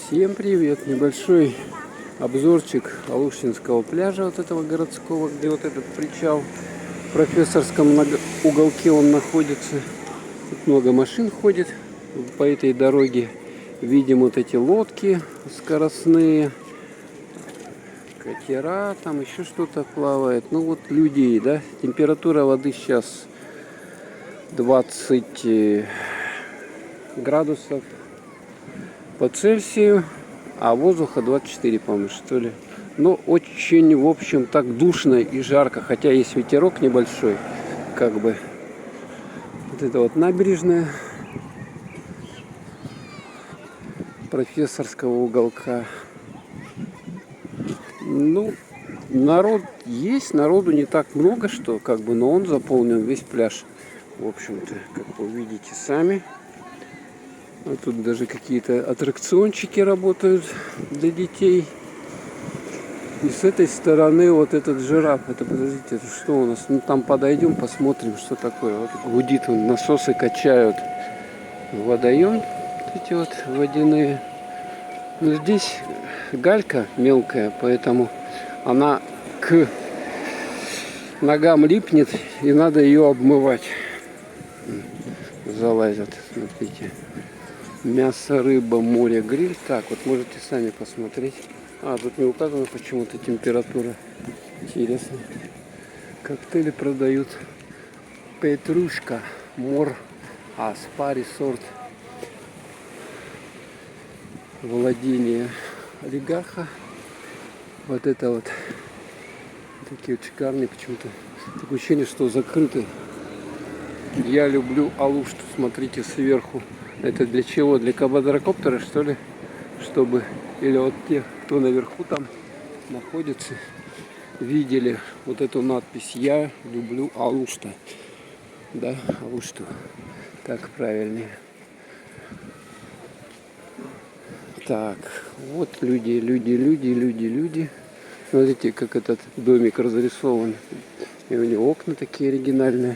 Всем привет! Небольшой обзорчик Алушинского пляжа, вот этого городского, где вот этот причал. В профессорском уголке он находится. Тут много машин ходит по этой дороге. Видим вот эти лодки скоростные, катера, там еще что-то плавает. Ну вот людей, да. Температура воды сейчас 20 градусов по Цельсию, а воздуха 24, по-моему, что ли. Но очень, в общем, так душно и жарко, хотя есть ветерок небольшой, как бы. Вот это вот набережная профессорского уголка. Ну, народ есть, народу не так много, что как бы, но он заполнен весь пляж. В общем-то, как вы видите сами. А тут даже какие-то аттракциончики работают для детей. И с этой стороны вот этот жираф. Это, подождите, это что у нас? Ну там подойдем, посмотрим, что такое. Вот гудит он, насосы качают водоем. Вот эти вот водяные. Но здесь галька мелкая, поэтому она к ногам липнет и надо ее обмывать. Залазят, смотрите. Мясо, рыба, море, гриль. Так, вот можете сами посмотреть. А, тут не указано почему-то температура. Интересно. Коктейли продают. Петрушка, мор, спари сорт. Владение олигарха. Вот это вот. Такие вот шикарные почему-то. Такое ощущение, что закрыты. Я люблю Алушту. Смотрите сверху. Это для чего? Для квадрокоптера, что ли? Чтобы, или вот те, кто наверху там находится, видели вот эту надпись «Я люблю Алушта». Да, Алушту. Так правильнее. Так, вот люди. Смотрите, как этот домик разрисован. И у него окна такие оригинальные.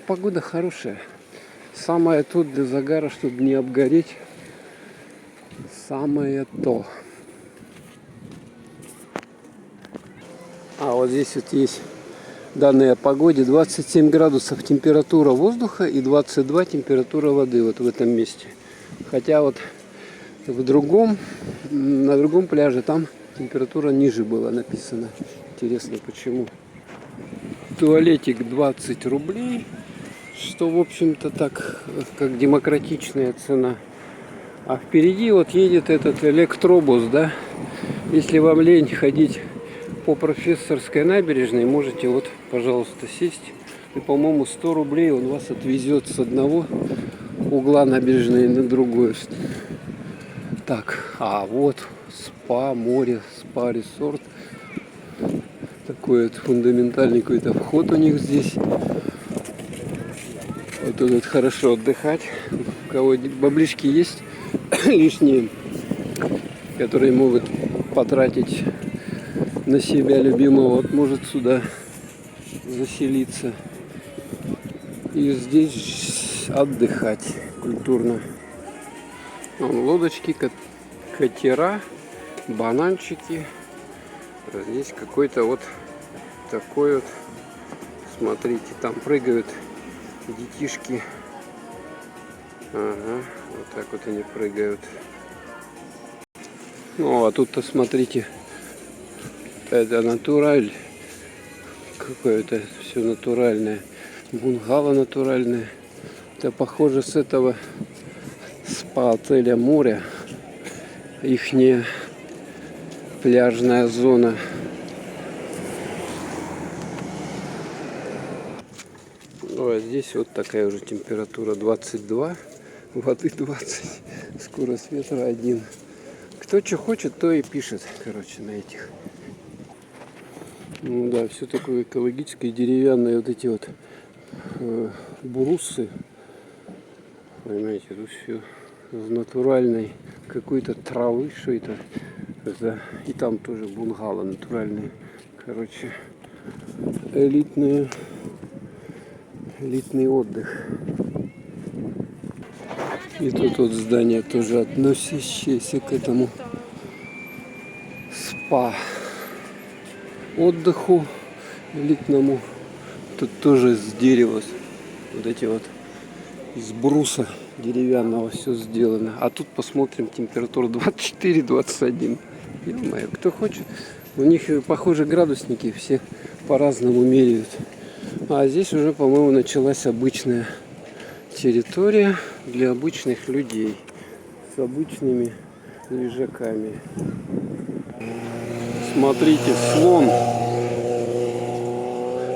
Погода хорошая. Самое то для загара, чтобы не обгореть. Самое то. А вот здесь вот есть данные о погоде. 27 градусов температура воздуха и 22 температура воды вот в этом месте. Хотя вот на другом пляже там температура ниже была написана. Интересно, почему. Туалетик 20 рублей. Что, в общем-то, так, как демократичная цена. А впереди вот едет этот электробус, да. Если вам лень ходить по профессорской набережной, можете вот, пожалуйста, сесть. И, по-моему, 100 рублей он вас отвезет с одного угла набережной на другой. Так, а вот спа, море, спа-ресорт. Такой вот фундаментальный какой-то вход у них здесь. Вот тут хорошо отдыхать. У кого баблишки есть лишние, которые могут потратить на себя любимого, вот может сюда заселиться и здесь отдыхать культурно. Вон лодочки, катера, бананчики. Здесь какой-то вот такой вот, смотрите, там прыгают детишки. Ага, вот так вот они прыгают. Ну, а тут-то, смотрите, это натураль. Какое-то все натуральное. Бунгало натуральное. Это похоже с этого спа-отеля «Море». Ихняя пляжная зона. Ну, а здесь вот такая уже температура 22. Воды 20. Скорость ветра 1. Кто что хочет, то и пишет, короче, на этих. Ну да, все такое экологическое, деревянное, вот эти вот брусы. Понимаете, тут все из натуральной какой-то травы, что это. И там тоже бунгало натуральные. Короче, элитный отдых. И тут вот здание тоже относящееся к этому спа отдыху элитному. Тут тоже из дерева, вот эти вот из бруса деревянного все сделано. А тут посмотрим, температура 24-21. Ё-моё, кто хочет. У них, похоже, градусники все по-разному меряют. А здесь уже, по-моему, началась обычная территория для обычных людей с обычными лежаками. Смотрите, слон.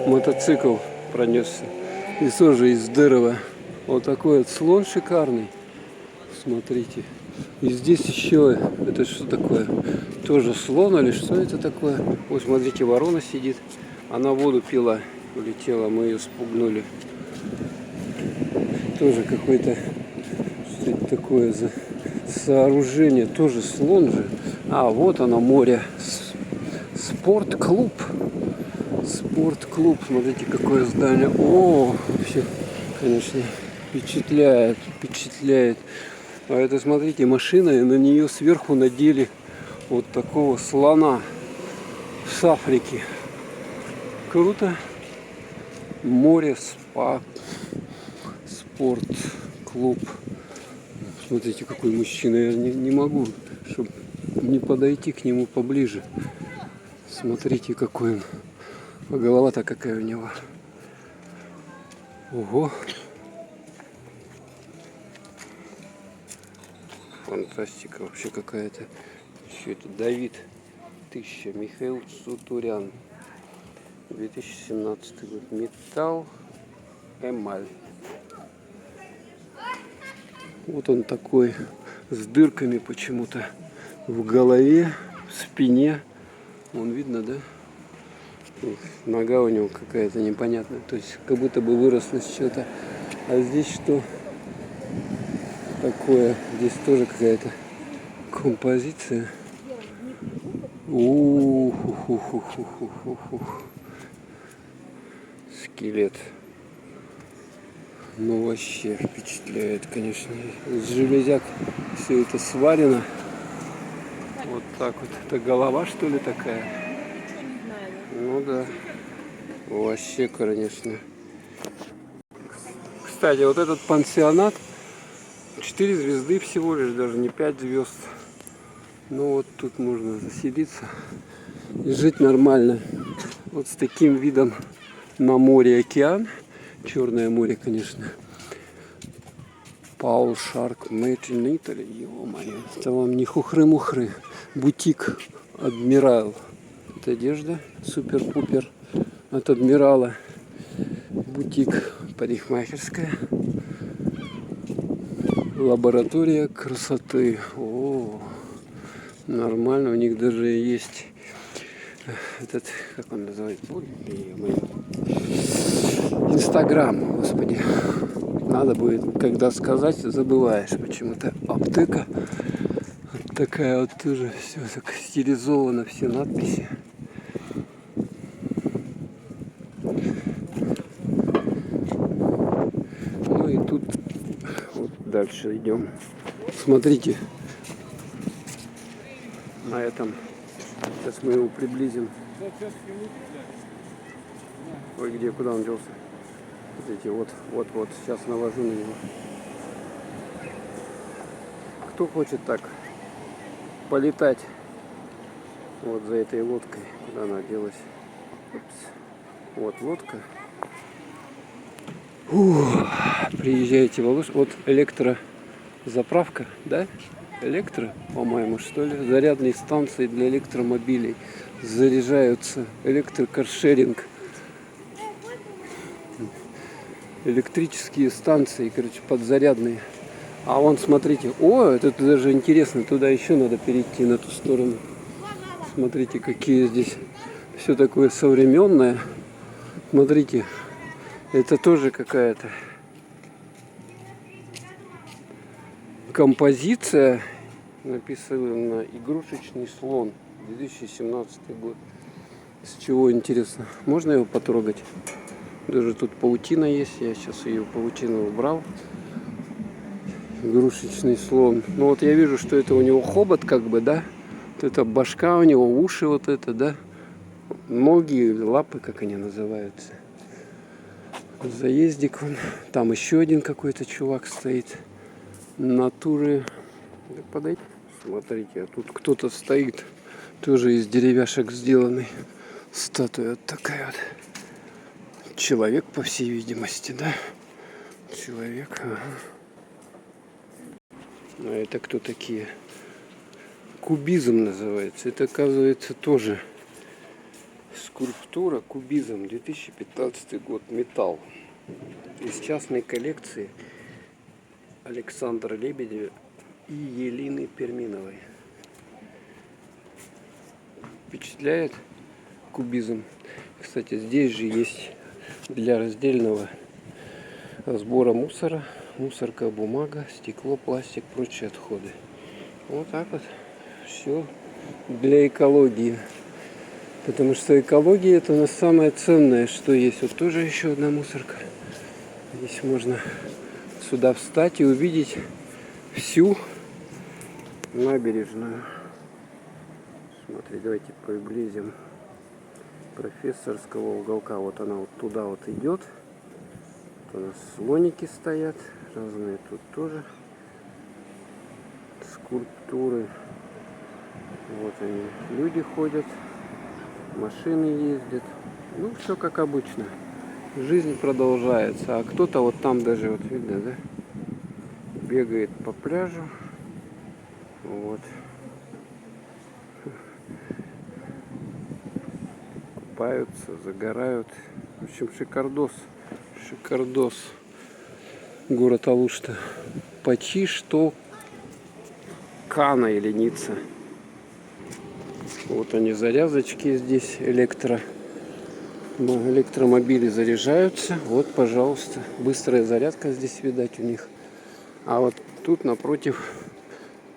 Мотоцикл пронесся. И тоже из дерева. Вот такой вот слон шикарный. Смотрите. И здесь еще, это что такое? Тоже слон или что это такое? Вот смотрите, ворона сидит. Она воду пила, улетела, мы ее спугнули. Тоже какое-то, что это такое за сооружение, тоже слон же. А, вот оно, море. Спортклуб. Спортклуб, смотрите, какое здание. О, вообще, конечно, впечатляет, впечатляет. А это, смотрите, машина, и на нее сверху надели вот такого слона с Африки. Круто. Море, спа, спортклуб. Смотрите, какой мужчина. Я не могу, чтобы не подойти к нему поближе. Смотрите, какой он. А голова-то какая у него. Ого. Фантастика вообще какая-то. Еще это Давид 1000. Михаил Сутурян. 2017 год. Металл. Эмаль. Вот он такой. С дырками почему-то. В голове. В спине. Вон видно, да? Нога у него какая-то непонятная. То есть как будто бы выросло с чего-то. А здесь что такое? Здесь тоже какая-то композиция. Скелет. Ну вообще впечатляет, конечно. Из железяк все это сварено. Вот так вот. Это голова, что ли, такая? Ну да. Вообще, конечно. Кстати, вот этот пансионат 4 звезды всего лишь, даже не 5 звезд. Ну вот тут можно заселиться и жить нормально. Вот с таким видом на море, океан. Черное море, конечно. Paul Shark Made in Italy. Ё-моё. Это вам не хухры-мухры. Бутик Адмирал. Это одежда супер-пупер от Адмирала. Бутик парикмахерская. Лаборатория красоты. О, нормально. У них даже есть этот, как он называется? Инстаграм, господи. Надо будет, когда сказать, забываешь почему-то. Аптека. Вот такая вот тоже все так стилизовано, все надписи. Ну и тут вот дальше идем. Смотрите. На этом. Сейчас мы его приблизим. Ой, где, куда он делся? Смотрите, вот. Сейчас навожу на него. Кто хочет так полетать вот за этой лодкой, куда она делась? Упс. Вот лодка. Приезжаете в Алуш. Вот электрозаправка, да? Электро, по-моему, что ли? Зарядные станции для электромобилей. Заряжаются. Электрокаршеринг. Электрические станции, короче, подзарядные. А вон, смотрите. О, это даже интересно. Туда еще надо перейти, на ту сторону. Смотрите, какие здесь все такое современное. Смотрите. Это тоже какая-то композиция. Написано игрушечный слон. 2017 год. С чего интересно? Можно его потрогать? Даже тут паутина есть. Я сейчас ее паутину убрал. Игрушечный слон. Ну вот я вижу, что это у него хобот как бы, да? Вот это башка у него, уши вот это, да? Ноги, лапы, как они называются. Заездик он. Там еще один какой-то чувак стоит. Натуры. Да подойди. Смотрите, а тут кто-то стоит. Тоже из деревяшек сделанный. Статуя вот такая вот. Человек, по всей видимости, да? Человек, ага. А это кто такие? Кубизм называется. Это, оказывается, тоже скульптура. Кубизм. 2015 год. Металл. Из частной коллекции Александра Лебедева и Елены Перминовой. Впечатляет кубизм. Кстати, здесь же есть для раздельного сбора мусора. Мусорка, бумага, стекло, пластик, прочие отходы. Вот так вот. Все для экологии. Потому что экология — это у нас самое ценное, что есть. Вот тоже еще одна мусорка. Здесь можно сюда встать и увидеть всю набережную. Смотри, давайте приблизим Профессорского уголка. Вот она вот туда вот идет. Тут у нас слоники стоят. Разные тут тоже скульптуры. Вот они. Люди ходят. Машины ездят. Ну, все как обычно. Жизнь продолжается. А кто-то вот там даже, вот видно, да? Бегает по пляжу. Вот. Купаются, загорают. В общем, шикардос. Шикардос. Город Алушта. Почти что Кана или Ницца. Вот они, зарядочки здесь, электромобили заряжаются. Вот, пожалуйста, быстрая зарядка здесь, видать, у них. А вот тут напротив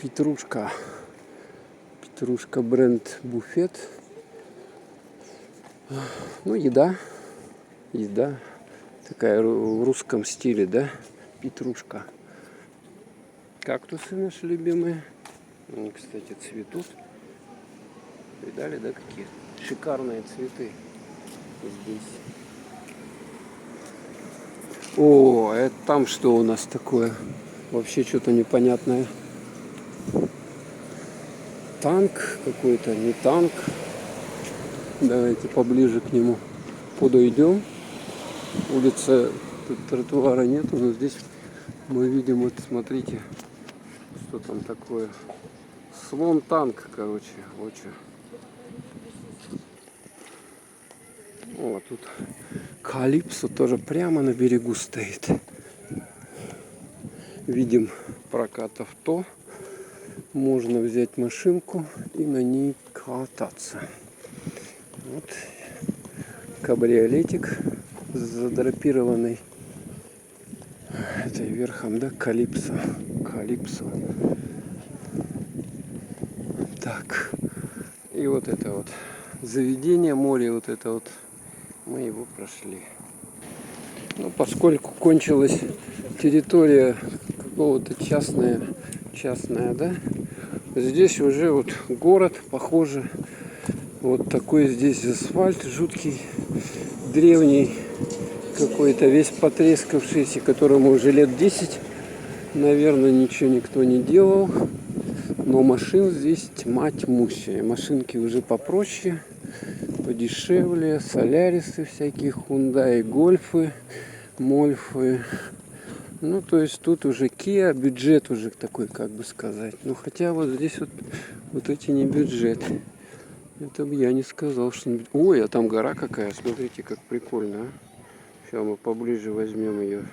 Петрушка. Петрушка бренд буфет. Ну, еда. Еда. Такая в русском стиле, да? Петрушка. Кактусы наши любимые. Они, кстати, цветут. Видали, да, какие шикарные цветы здесь. О, это там что у нас такое? Вообще что-то непонятное. Танк какой-то, не танк. Давайте поближе к нему подойдем. Улица, тут тротуара нету, но здесь мы видим, вот смотрите, что там такое. Слон-танк, короче, вот что. О, тут Калипсо тоже прямо на берегу стоит. Видим прокат авто. Можно взять машинку и на ней кататься. Вот кабриолетик задрапированный. Это верхом, да, Калипсо. Калипсо. Так. И вот это вот заведение, море, вот это вот. Мы его прошли. Ну, поскольку кончилась территория какого-то частная, да? Здесь уже вот город, похоже. Вот такой здесь асфальт жуткий, древний, какой-то весь потрескавшийся, которому уже лет 10. Наверное, ничего никто не делал. Но машин здесь тьма тьмущая. Машинки уже попроще, подешевле. Солярисы всякие, Хундаи, Гольфы, Мольфы. Ну, то есть тут уже Kia, бюджет уже такой, как бы сказать. Ну, хотя вот здесь вот эти не бюджет. Это бы я не сказал, что... Ой, а там гора какая, смотрите, как прикольно, а. Сейчас мы поближе возьмем ее.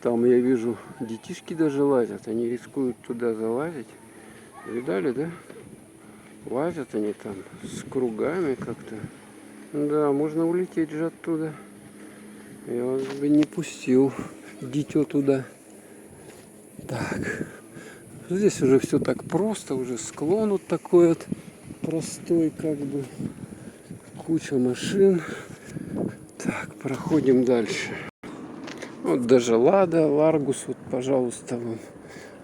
Там я вижу, детишки даже лазят, они рискуют туда залазить. Видали, да? Лазят они там с кругами как-то. Да, можно улететь же оттуда. Я вас бы не пустил дитё туда. Так. Здесь уже все так просто, уже склон вот такой вот простой, как бы. Куча машин. Так, проходим дальше. Вот даже Лада, Ларгус, вот, пожалуйста, вам.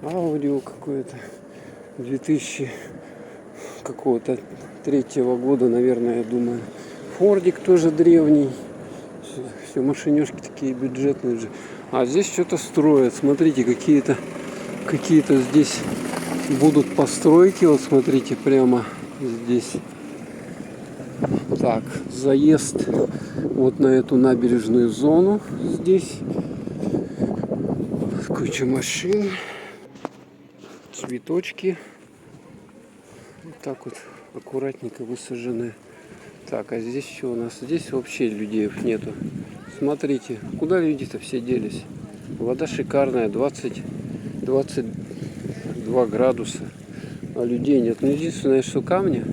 Аудио какое-то 2000 какого-то третьего года, наверное, я думаю. Фордик тоже древний. Все машинешки такие бюджетные же. А здесь что-то строят. Смотрите, какие-то здесь будут постройки. Вот смотрите, прямо здесь. Так, заезд вот на эту набережную зону. Здесь куча машин, цветочки. Вот так вот аккуратненько высажены. Так, а здесь что у нас? Здесь вообще людей нету. Смотрите, куда люди-то все делись? Вода шикарная, 22 градуса. А людей нет. Ну, единственное, что камни,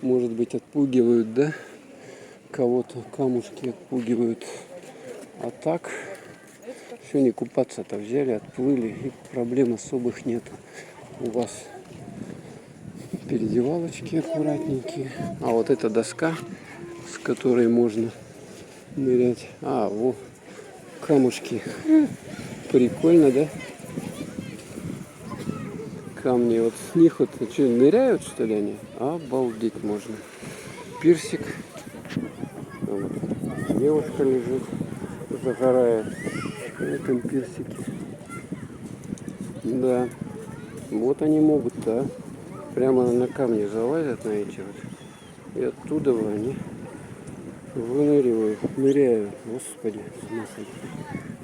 может быть, отпугивают, да? Кого-то камушки отпугивают. А так, все, не купаться-то взяли, отплыли, и проблем особых нет. У вас переодевалочки аккуратненькие. А вот эта доска, с которой можно нырять. А, во, камушки. Прикольно, да? Камни, вот с них вот что, ныряют, что ли, они? Обалдеть можно. Пирсик. Вот. Девушка лежит, загорает в этом пирсике. Да. Вот они могут, да. Прямо на камни залазят на эти вот. И оттуда они выныривают, ныряют. Господи, с ума сойти.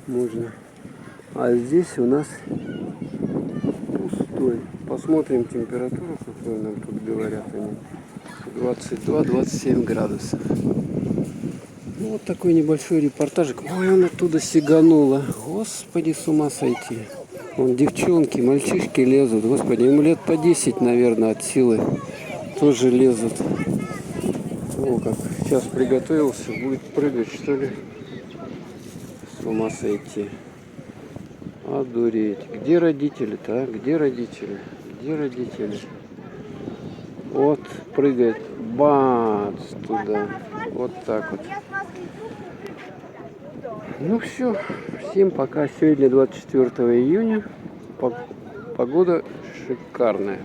Можно. А здесь у нас пустой. Посмотрим температуру, какую нам тут говорят они. 22-27 градусов. Ну, вот такой небольшой репортажик. Ой, он оттуда сиганула. Господи, с ума сойти. Вон девчонки, мальчишки лезут. Господи, им лет по 10, наверное, от силы. Тоже лезут. О, как сейчас приготовился. Будет прыгать, что ли? С ума сойти. Одуреть. Где родители-то, а? Где родители? Где родители? Вот, прыгает. Бац! Туда. Вот так вот. Ну все. Всем пока. Сегодня 24 июня. Погода шикарная.